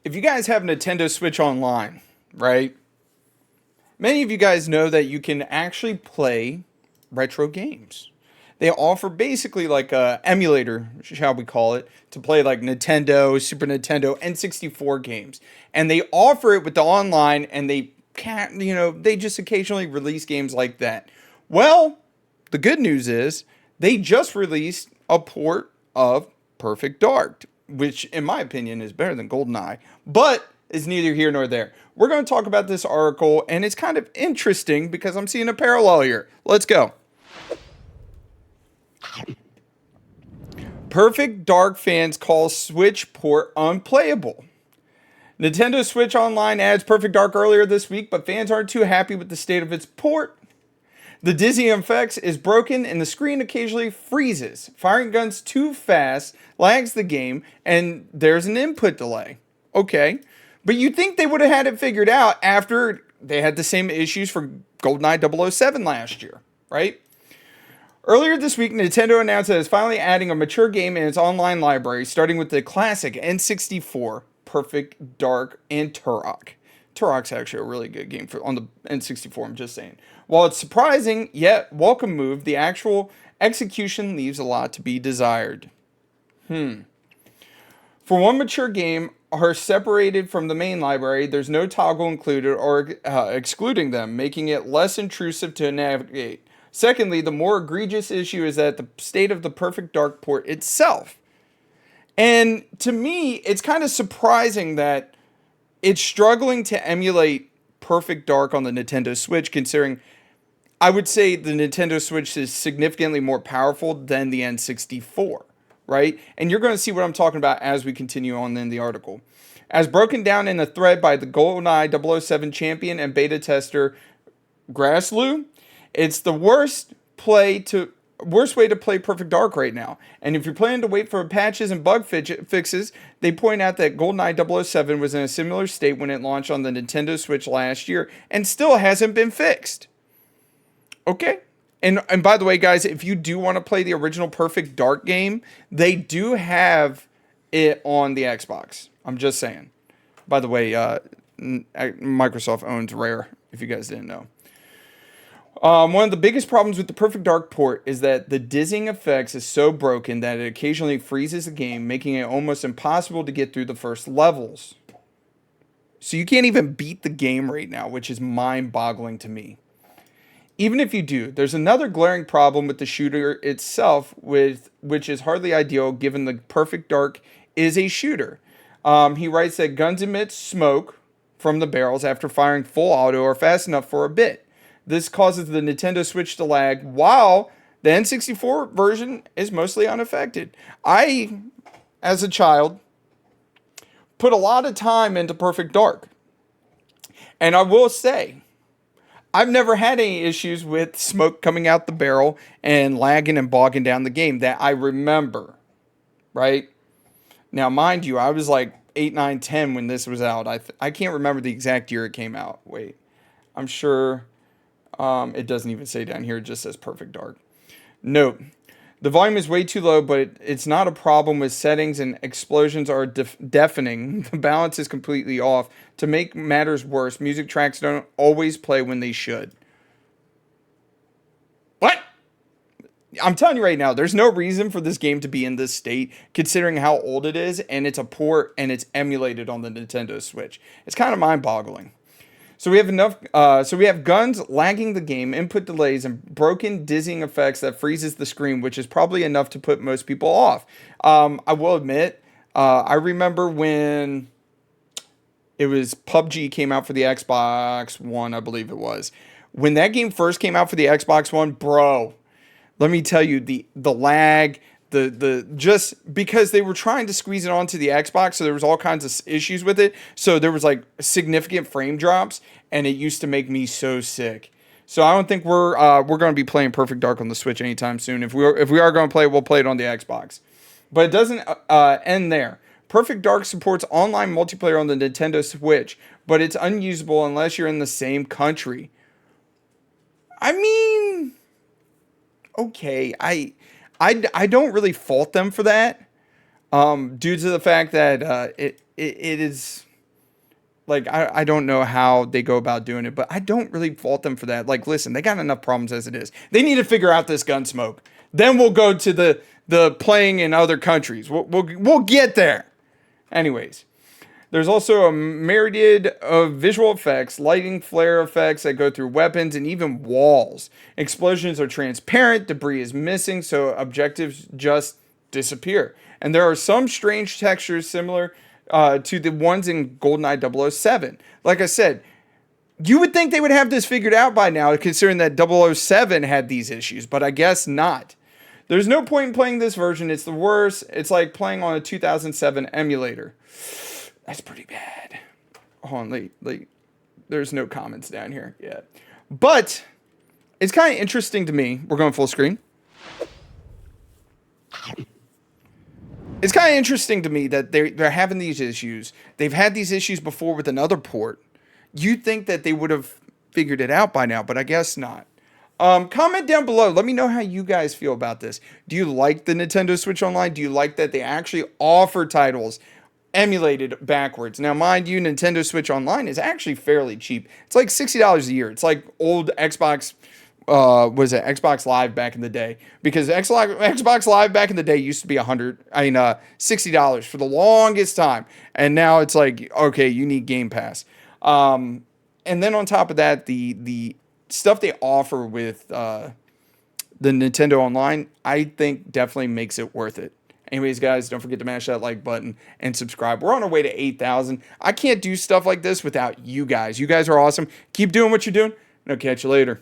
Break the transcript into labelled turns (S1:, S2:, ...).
S1: If you guys have Nintendo Switch Online, right? Many of you guys know that you can actually play retro games. They offer basically like a emulator, shall we call it, to play like Nintendo, Super Nintendo, N64 games. And they offer it with the online and they can't, they just occasionally release games like that. Well, the good news is they just released a port of Perfect Dark, which in my opinion is better than GoldenEye, but is neither here nor there. We're going to talk about this article, and it's kind of interesting because I'm seeing a parallel here. Let's go. Perfect Dark fans call Switch port unplayable. Nintendo Switch Online adds Perfect Dark earlier this week, but fans aren't too happy with the state of its port. The dizzying effects is broken and the screen occasionally freezes. Firing guns too fast lags the game and there's an input delay. Okay, but you'd think they would have had it figured out after they had the same issues for GoldenEye 007 last year, right? Earlier this week, Nintendo announced that it's finally adding a mature game in its online library, starting with the classic N64, Perfect Dark, and Turok. Turok's actually a really good game on the N64, I'm just saying. While it's surprising, yet welcome move, the actual execution leaves a lot to be desired. For one mature game are separated from the main library, there's no toggle included or excluding them, making it less intrusive to navigate. Secondly, the more egregious issue is that the state of the Perfect Dark port itself. And to me, it's kind of surprising that it's struggling to emulate Perfect Dark on the Nintendo Switch, considering I would say the Nintendo Switch is significantly more powerful than the N64, right? And you're going to see what I'm talking about as we continue on in the article. As broken down in a thread by the GoldenEye 007 champion and beta tester Grassloo, it's the worst way to play Perfect Dark right now. And if you're planning to wait for patches and bug fixes, they point out that GoldenEye 007 was in a similar state when it launched on the Nintendo Switch last year and still hasn't been fixed. Okay? And by the way, guys, if you do want to play the original Perfect Dark game, they do have it on the Xbox. I'm just saying. By the way, Microsoft owns Rare, if you guys didn't know. One of the biggest problems with the Perfect Dark port is that the dizzying effects is so broken that it occasionally freezes the game, making it almost impossible to get through the first levels. So you can't even beat the game right now, which is mind-boggling to me. Even if you do, there's another glaring problem with the shooter itself, which is hardly ideal given the Perfect Dark is a shooter. He writes that guns emit smoke from the barrels after firing full auto or fast enough for a bit. This causes the Nintendo Switch to lag, while the N64 version is mostly unaffected. I, as a child, put a lot of time into Perfect Dark. And I will say, I've never had any issues with smoke coming out the barrel and lagging and bogging down the game that I remember, right? Now, mind you, I was like 8, 9, 10 when this was out. I can't remember the exact year it came out. Wait, I'm sure... it doesn't even say down here. It just says Perfect Dark. Note, the volume is way too low, but it's not a problem with settings and explosions are deafening. The balance is completely off. To make matters worse, music tracks don't always play when they should. What? I'm telling you right now, there's no reason for this game to be in this state, considering how old it is, and it's a port, and it's emulated on the Nintendo Switch. It's kind of mind-boggling. So we have guns lagging the game, input delays, and broken dizzying effects that freezes the screen, which is probably enough to put most people off. I will admit, I remember when it was PUBG came out for the Xbox One, I believe it was. When that game first came out for the Xbox One, bro, let me tell you, the lag, just because they were trying to squeeze it onto the Xbox, so there was all kinds of issues with it. So there was like significant frame drops, and it used to make me so sick. So I don't think we're going to be playing Perfect Dark on the Switch anytime soon. If we are going to play it, we'll play it on the Xbox. But it doesn't end there. Perfect Dark supports online multiplayer on the Nintendo Switch, but it's unusable unless you're in the same country. I mean, okay, I don't really fault them for that, due to the fact that it is Like, I don't know how they go about doing it, but I don't really fault them for that. Like, listen, they got enough problems as it is. They need to figure out this Gunsmoke. Then we'll go to the playing in other countries. We'll get there. Anyways, there's also a myriad of visual effects, lighting, flare effects that go through weapons and even walls. Explosions are transparent, debris is missing, so objectives just disappear. And there are some strange textures similar to the ones in GoldenEye 007. Like I said, you would think they would have this figured out by now, considering that 007 had these issues, but I guess not. There's no point in playing this version. It's the worst. It's like playing on a 2007 emulator. That's pretty bad. Hold on, there's no comments down here yet. But it's kind of interesting to me. We're going full screen. It's kind of interesting to me that they're having these issues. They've had these issues before with another port. You'd think that they would have figured it out by now, but I guess not. Comment down below. Let me know how you guys feel about this. Do you like the Nintendo Switch Online? Do you like that they actually offer titles emulated backwards? Now, mind you, Nintendo Switch Online is actually fairly cheap. It's like $60 a year. It's like old Xbox, Xbox Live back in the day. Because Xbox Live back in the day used to be $60 for the longest time. And now it's like, okay, you need Game Pass. And then on top of that, the stuff they offer with the Nintendo Online, I think definitely makes it worth it. Anyways, guys, don't forget to mash that like button and subscribe. We're on our way to 8,000. I can't do stuff like this without you guys. You guys are awesome. Keep doing what you're doing, and I'll catch you later.